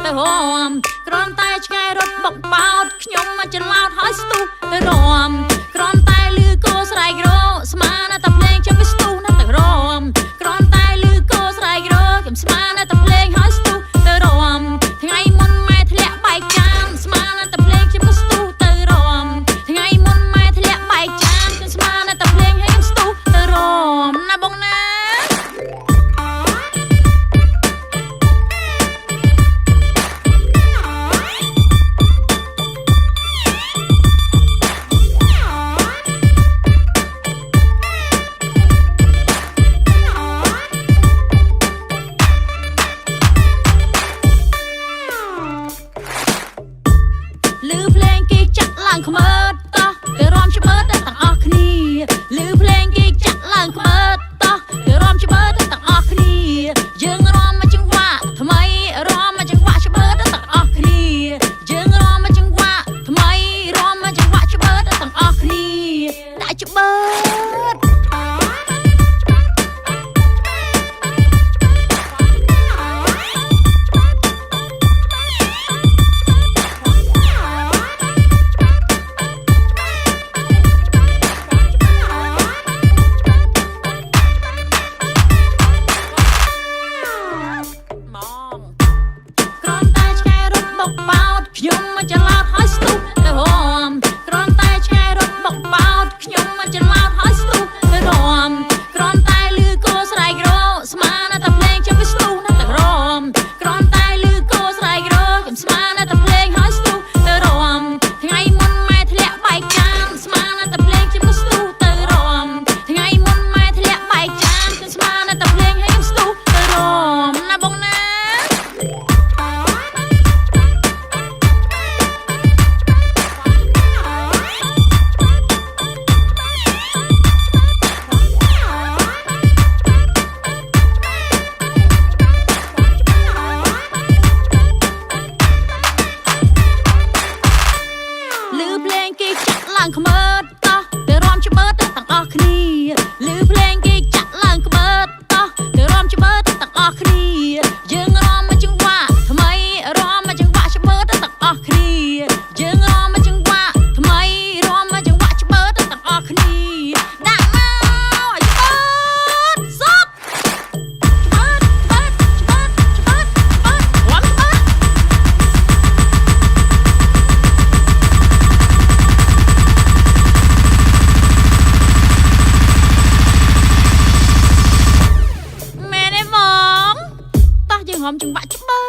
ទៅរំគ្រាន់តែឆ្កែរត់បុកបោតខ្ញុំមកច្រឡោតហើយស្ទុះទៅរំគ្រាន់តែលឺគោស្រែករោស្មានតែភ្លេងចាំវាស្ទុះណាទៅរំគ្រាន់តែលឺគោស្រែករោខ្ញុំស្មានតែភ្លេងហើយស្ទុះទៅរំថ្ងៃមុនម៉ែធ្លាក់បែកចានស្មានតែភ្លេងខ្ញុំក៏ស្ទុះទៅរំថ្ងៃមុនម៉ែធ្លាក់បែកចានខ្ញុំស្មានតែភ្លេងហើយខ្ញុំស្ទុះទៅរំណាបងណាលឺភ្លេងគេចាក់ឡើងខ្មើតតោះទៅរំច្បើតទាំងអស់គ្នាលឺភ្លេងគេចាក់ឡើងខ្មើតតោះទៅរំច្បើតទាំងអស់គ្នាយើងរំមកចង្វាក់ថ្មីរំមកចង្វាក់ច្បើតទាំងអស់គ្នាយើងរំមកចង្វាក់ថ្មីរំមកចង្វាក់ច្បើតទាំងអស់គ្នាដាក់ច្បើតខ្ញុំមកច្រឡោតហើយស្ទុះទៅរំគ្រាន់តែឆ្កែរត់បុកបោតខ្ញុំមកច្រឡោតហើយស្ទុះទៅរំគ្រាន់តែលឺគោស្រែករោស្មានតែភ្លេងចាំវាស្ទុះណាទៅរំគ្រាន់តែលឺគោស្រែករោខ្ញុំស្មានតែភ្លេងហើយស្ទុះទៅរំថ្ងៃមុនម៉ែធ្លាក់បែកចានស្មានតែភ្លេងខ្ញុំក៏ស្ទុះទៅរំថ្ងៃមុនម៉ែធ្លាក់បែកចានខ្ញុំស្មានតែភ្លេងហើយខ្ញុំស្ទុះទៅរំណាបងណាលឺភ្លេងគេចាក់ឡើងខ្មើតតោះទៅរំច្បើតទាំងអស់គ្នាលឺភ្លេងគេចាក់ឡើងខ្មើតតោះទៅរំច្បើតទាំងអស់គ្នាយើងរំមកចង្វាក់ថ្មីរំមកចង្វាក់ច្បើតទាំងអស់គ្នាយើងរំមកចង្វាក់ថ្មីរំមកចង្វាក់ច្បើតទាំងអស់គ្នាដាក់មកឲ្យច្បើតសុបច្បើតច្បើតច្បើតច្បើតច្បើតរំច្បើតមែនទេហ្មងតោះយើងរំចង្វាក់ច្បើ